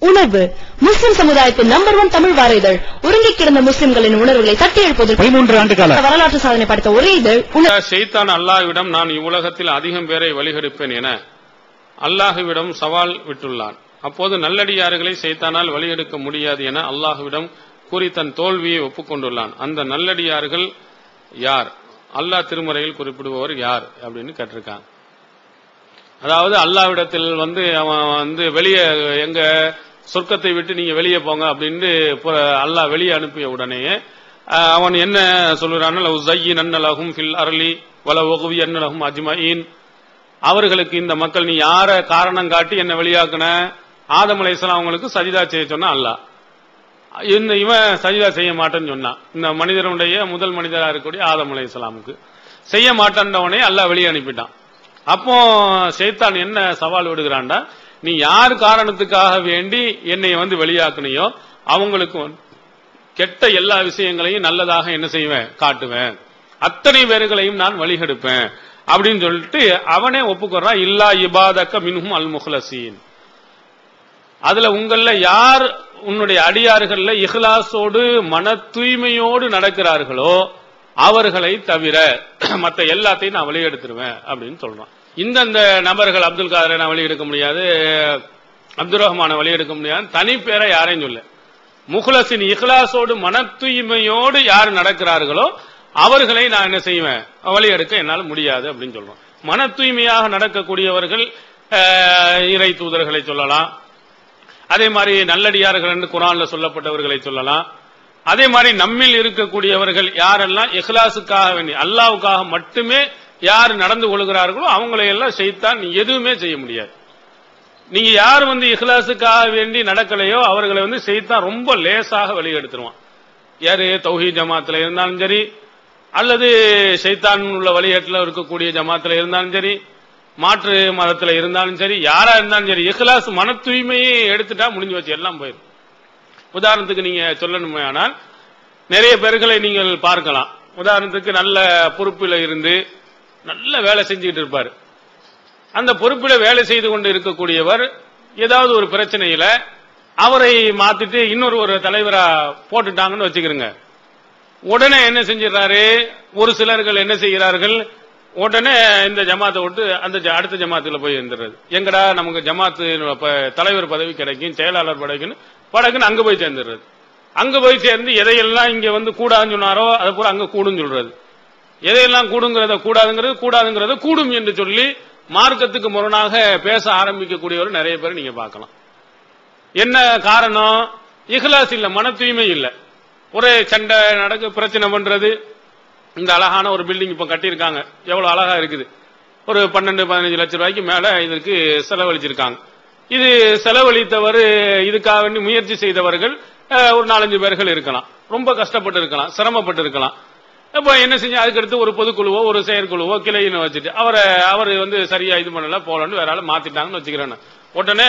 உணர்வு முஸ்லிம் சமுதாயத்தின் நம்பர் 1 தமிழ் வார இதழ். உறங்கி கிடந்த முஸ்லிம்களின் உணர்வுகளை தட்டி எழுப்பதில் 13 ஆண்டு கால வரலாற்று சாதனை படைத்த ஒரே இதழ். ஷைத்தான் அல்லாஹ்விடம் நான் இவ்வுலகத்தில் அதிகம் பேரை வழிகெடுப்பேன் என அல்லாஹ்விடம் சவால் விட்டுள்ளான். அப்போது நல்லடியார்களை ஷைத்தானால் வழிகெடுக்க முடியாது என அல்லாஹ்விடம் கூறி தன் தோல்வியை ஒப்புக்கொண்டுள்ளான். அந்த நல்லடியார்கள் யார்? அல்லாஹ் திருமறையில் குறிப்பிடுபவர் யார் அப்படின்னு கேட்டிருக்காங்க. அதாவது அல்லாஹ்விடத்தில் அவன் வெளியே எங்க சொர்க்கத்தை விட்டு நீங்க வெளியே போங்க அப்படின்னு அல்லாஹ் வெளியே அனுப்பிய உடனேயே அவன் என்ன சொல்றான்? அவர்களுக்கு இந்த மக்கள் நீ யார காரணம் காட்டி என்ன வெளியாக்குன? ஆதம் அலைஹிஸ்ஸலாம் அவங்களுக்கு சஜிதா செய்ய சொன்னா அல்லாஹ். இவன் சஜிதா செய்ய மாட்டேன்னு சொன்னான். இந்த மனிதனுடைய முதல் மனிதராக இருக்கக்கூடிய ஆதம் அலைஹிஸ்ஸலாமுக்கு செய்ய மாட்டான்றவனே அல்லாஹ் வெளியே அனுப்பிட்டான். அப்போ ஷைத்தான் என்ன சவால் விடுகிறான்டா, நீ யார் காரணத்துக்காக வேண்டி என்னை வெளியாக்குனியோ அவங்களுக்கு கெட்ட எல்லா விஷயங்களையும் நல்லதாக என்ன செய்வேன்? காட்டுவேன். அத்தனை பேர்களையும் நான் வழிகெடுப்பேன் அப்படின்னு சொல்லிட்டு அவனே ஒப்புக்கொறான். இல்லா இபாதக்க மின்ஹும் அல் முஹ்லசீன். அதுல உங்கள யார் உன்னுடைய அடியார்கள்ல இஹ்லாஸோடு மன தூய்மையோடு நடக்கிறார்களோ அவர்களை தவிர மற்ற எல்லாத்தையும் நான் வெளியெடுத்துருவேன் அப்படின்னு சொல்றான். இந்த நபர்கள் அப்துல் காதரை நான் வெளியெடுக்க முடியாது, அப்துல் ரஹ்மான வெளியெடுக்க முடியாது, தனி பேரை யாரையும் சொல்ல. முஹ்லசின் இஹ்லாஸோடு மன தூய்மையோடு யார் நடக்கிறார்களோ அவர்களை நான் என்ன செய்வேன்? வெளியெடுக்க என்னால் முடியாது அப்படின்னு சொல்றோம். மன தூய்மையாக நடக்கக்கூடியவர்கள் இறை தூதர்களை சொல்லலாம். அதே மாதிரி நல்லடியார்கள் என்று குர்ஆன்ல சொல்லப்பட்டவர்களை சொல்லலாம். அதே மாதிரி நம்மில் இருக்கக்கூடியவர்கள் யாரெல்லாம் இஹ்லாஸுக்காக வேண்டி அல்லாஹ்வுக்காக மட்டுமே யார் நடந்து கொள்கிறார்களோ அவங்களை எல்லாம் ஷைத்தான் எதுவுமே செய்ய முடியாது. நீங்க யார் இஹ்லாஸுக்காக வேண்டி நடக்கலையோ அவர்களை ஷைத்தான் ரொம்ப லேசாக வெளியெடுத்துருவான். யாரு தௌஹீத் ஜமாத்துல இருந்தாலும் சரி, அல்லது ஷைத்தான் உள்ள வழிகேட்டில் இருக்கக்கூடிய ஜமாத்துல இருந்தாலும் சரி, மாற்று மதத்துல இருந்தாலும் சரி, யாரா இருந்தாலும் சரி, இஹ்லாஸ் மன தூய்மையை எடுத்துட்டா முடிஞ்சு வச்சு எல்லாம் போயிடும். உதாரணத்துக்கு நீங்க சொல்லணுமே ஆனால் நிறைய பேர்களை நீங்கள் பார்க்கலாம். உதாரணத்துக்கு நல்ல பொறுப்பில் இருந்து நல்ல வேலை செஞ்சுட்டு இருப்பாரு. அந்த பொறுப்பில் வேலை செய்து கொண்டு இருக்கக்கூடியவர் ஏதாவது ஒரு பிரச்சனையில அவரை மாத்திட்டு ஒரு தலைவரா போட்டுட்டாங்கன்னு வச்சுக்கிறோங்க. உடனே என்ன செஞ்சிடறாரு? ஒரு சிலர்கள் என்ன செய்கிறார்கள்? உடனே இந்த ஜமாத்தை விட்டு அந்த அடுத்த ஜமாத்துல போய் இருந்துறது. எங்கடா நமக்கு ஜமாத்து தலைவர் பதவி கிடைக்கும், செயலாளர் படகுன்னு அங்க போய் சேர்ந்துடுறது. அங்க போய் சேர்ந்து எதையெல்லாம் இங்க கூடாதுன்னு சொன்னாரோ அதை பூரா அங்க கூடுன்னு சொல்றது. எதையெல்லாம் கூடாதுங்கிறத கூடும் என்று சொல்லி மார்க்கத்துக்கு முரணாக பேச ஆரம்பிக்கக்கூடியவர் நிறைய பேர் நீங்க பார்க்கலாம். என்ன காரணம்? இஹ்லாஸ் இல்ல, மன தூய்மை இல்ல. ஒரே சண்டை நடக்கு, பிரச்சனை பண்றது. இந்த அழகான ஒரு பில்டிங் இப்ப கட்டியிருக்காங்க, எவ்வளவு அழகா இருக்குது. ஒரு 12-15 லட்சம் ரூபாய்க்கு மேல இதற்கு செலவழிச்சிருக்காங்க. இது செலவழித்தவர், இதுக்காக வேண்டி முயற்சி செய்தவர்கள் ஒரு 4-5 பேர்கள் இருக்கலாம். ரொம்ப கஷ்டப்பட்டு இருக்கலாம், சிரமப்பட்டு இருக்கலாம். இப்ப என்ன செஞ்சு அதுக்கடுத்து ஒரு பொதுக்குழுவோ ஒரு செயற்குழுவோ கிளைன்னு வச்சுட்டு அவர் சரியா இது பண்ணல போலன்னு வேற ஆளு மாத்திட்டாங்கன்னு வச்சுக்கிறேன். உடனே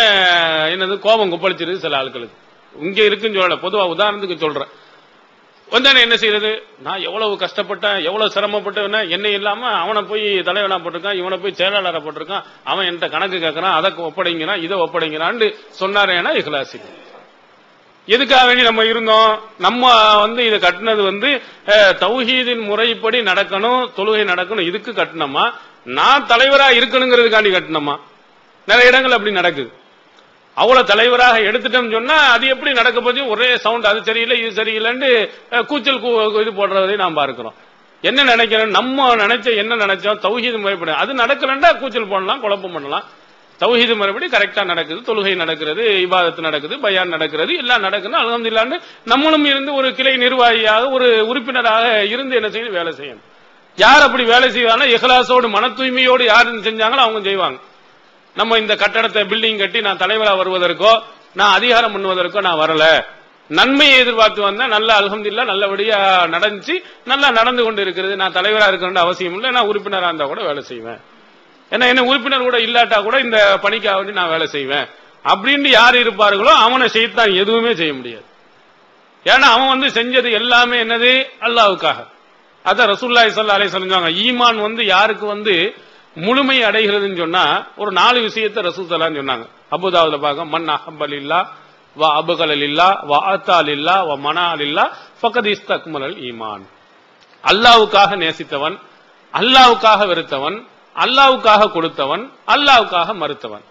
என்னது கோபம் கொப்பளிச்சிருது சில ஆட்களுக்கு. இங்க இருக்குன்னு சொல்லல, பொதுவா உதாரணத்துக்கு சொல்றேன். என்ன செய்யறது? நான் எவ்வளவு கஷ்டப்பட்டேன், எவ்வளவு சிரமப்பட்டேன், என்னை இல்லாம அவனை போய் தலைவனா போட்டிருக்கான், இவனை போய் செயலாளரை போட்டிருக்கான், அவன் என்கிட்ட கணக்கு கேட்கறான், அதை ஒப்படைங்கிறான், இதை ஒப்படைங்கிறான்னு சொன்னாரேனா இஹ்லாஸ். எதுக்காக வேண்டி நம்ம இருந்தோம்? நம்ம இதை கட்டினது தௌஹீதின் முறைப்படி நடக்கணும், தொழுகை நடக்கணும், இதுக்கு கட்டணுமா? நான் தலைவரா இருக்கணுங்கிறதுக்காண்டி கட்டணுமா? நிறைய இடங்கள் அப்படி நடக்குது. அவ்வளவு தலைவராக எடுத்துட்டோம்னு சொன்னா அது எப்படி நடக்க போச்சு? ஒரே சவுண்ட், அது சரியில்லை இது சரியில்லைன்னு கூச்சல் இது போடுறதை நாம் பார்க்கிறோம். என்ன நினைக்கிறோம்? நம்ம என்ன நினைச்சோம்? தௌஹீது முறைப்படி அது நடக்கலன்னா கூச்சல் போடலாம், குழப்பம் பண்ணலாம். தௌஹீது முறைப்படி கரெக்டா நடக்குது, தொழுகை நடக்கிறது, இபாதத்து நடக்குது, பயான் நடக்கிறது, எல்லாம் நடக்குது. அல்ஹம்துலில்லாஹ் நம்மளும் இருந்து ஒரு கிளை நிர்வாகியாக ஒரு உறுப்பினராக இருந்து என்ன செய்யணும்? வேலை செய்யணும். யார் அப்படி வேலை செய்வாங்க? இஹ்லாஸோடு மன தூய்மையோடு யார் செஞ்சாங்களோ அவங்க செய்வாங்க. நம்ம இந்த கட்டடத்தை பில்டிங் கட்டி நான் தலைவராக வருவதற்கோ நான் அதிகாரம் பண்ணுவதற்கோ நான் வரல, நன்மையை எதிர்பார்த்து வந்தா நல்லா அல்ஹம்துலில்லாஹ் நல்லபடியா நடந்துச்சு, நல்லா நடந்து கொண்டு இருக்கிறது. நான் தலைவராக இருக்கணும்னு அவசியம் இல்லை, நான் உறுப்பினராக இருந்தா கூட வேலை செய்வேன். ஏன்னா என்ன உறுப்பினர் கூட இல்லாட்டா கூட இந்த பணிக்காக வேண்டி நான் வேலை செய்வேன் அப்படின்னு யார் இருப்பார்களோ அவனை ஷைத்தான் எதுவுமே செய்ய முடியாது. ஏன்னா அவன் செஞ்சது எல்லாமே என்னது? அல்லாஹ்வுக்காக. அதான் ரசூலுல்லாஹி ஸல்லல்லாஹு அலைஹி வஸல்லம் சொன்னாங்க, ஈமான் யாருக்கு முழுமை அடைகிறதுன்னு சொன்னா ஒரு 4 விஷயத்தை ரசூல் ஸல்லல்லாஹு சொன்னாங்க. அபூதாவுல பாக்க மன் அஹப்பலில்லாஹ் வ அபகலில்லா வ அத்தாலில்லா வ மனாலில்லா ஃபகத் இஸ்தக்மலல் ஈமான். அல்லாஹ்வுக்காக நேசித்தவன், அல்லாஹ்வுக்காக வெறுத்தவன், அல்லாஹ்வுக்காக கொடுத்தவன், அல்லாஹ்வுக்காக மறுத்தவன்,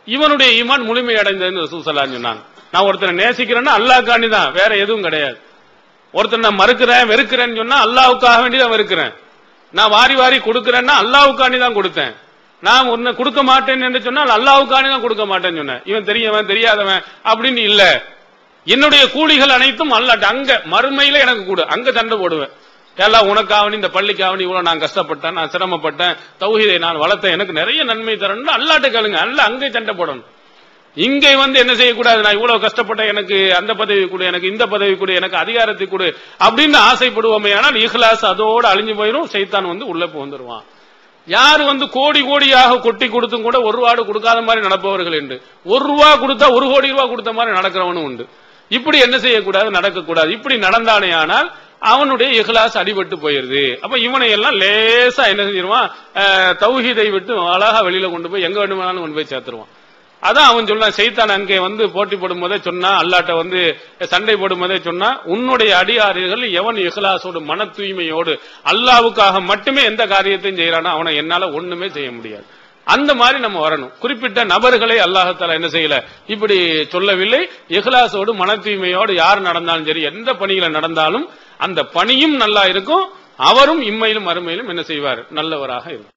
இவனுடைய ஈமான் முழுமை அடைந்ததுன்னு ரசூல் ஸல்லல்லாஹு அலைஹி வஸல்லம் சொன்னாங்க. நான் ஒருத்தரை நேசிக்கிறேன்னா அல்லாஹ்க்காண்டி தான், வேற எதுவும் கிடையாது. ஒருத்தர் நான் மறுக்கிறேன் வெறுக்கிறேன்னு சொன்னா அல்லாஹ்வுக்காக வேண்டி தான் வெறுக்கிறேன். நான் வாரி வாரி கொடுக்கிறேன்னா அல்லாஹ்வுக்காண்டி தான் கொடுத்தேன். நான் ஒன்னு கொடுக்க மாட்டேன் என்று சொன்னால் அல்லாஹ்வுக்காண்டி தான் கொடுக்க மாட்டேன்னு சொன்னேன். இவன் தெரியவன் தெரியாதவன் அப்படின்னு இல்ல. என்னுடைய கூலிகள் அனைத்தும் அல்லாஹ், அங்க மறுமையில எனக்கு கொடு, அங்க சண்டை போடுவேன். எல்லாம் உனக்காவணி, இந்த பள்ளிக்காவணி இவ்வளவு நான் கஷ்டப்பட்டேன், நான் சிரமப்பட்டேன், தௌஹீதை நான் வளர்த்தேன், எனக்கு நிறைய நன்மை தரணும் அல்லாஹ்ட்ட கேளுங்க. அல்லாஹ் அங்கே சண்டை போடணும். இங்கே என்ன செய்யக்கூடாது, நான் இவ்வளவு கஷ்டப்பட்டேன், எனக்கு அந்த பதவி கொடு, எனக்கு இந்த பதவி கொடு, எனக்கு அதிகாரத்தை கொடு அப்படின்னு ஆசைப்படுவோமே. ஆனால் இஹ்லாஸ் அதோடு அழிஞ்சு போயிடும். சைத்தான் உள்ள வந்துருவான். யாரு கோடி கோடியாக கொட்டி கொடுத்தும் கூட ஒரு ரூபாடு கொடுக்காத மாதிரி நடப்பவர்கள் என்று, ஒரு ரூபா கொடுத்தா 1 கோடி ரூபாய் கொடுத்த மாதிரி நடக்கிறவனும் உண்டு. இப்படி என்ன செய்யக்கூடாது, நடக்கக்கூடாது. இப்படி நடந்தானே ஆனால் அவனுடைய இஹ்லாஸ் அடிபட்டு போயிருது. அப்ப இவனை எல்லாம் லேசா என்ன செஞ்சிருவான், தௌஹீதை விட்டு அழகா வெளியில கொண்டு போய் எங்க வேண்டுமானாலும் கொண்டு போய் சேர்த்துருவான். அதான் அவன் சொன்னான், சைத்தான் அங்கே போட்டி போடும் போதே சொன்னா, அல்லாட்ட சண்டை போடும் போதே சொன்னா, உன்னுடைய அடியார்கள் எவன் இஹ்லாசோடு மன தூய்மையோடு அல்லாஹ்வுக்காக மட்டுமே எந்த காரியத்தையும் செய்யறானோ அவனை என்னால ஒண்ணுமே செய்ய முடியாது. அந்த மாதிரி நம்ம வரணும். குறிப்பிட்ட நபர்களை அல்லாஹ் தஆலா என்ன செய்யல, இப்படி சொல்லவில்லை. இஹ்லாசோடு மன தூய்மையோடு யார் நடந்தாலும் சரி, எந்த பணிகளை நடந்தாலும் அந்த பணியும் நல்லா இருக்கும், அவரும் இம்மையிலும் மறுமையிலும் என்ன செய்வார், நல்லவராக இருக்கும்.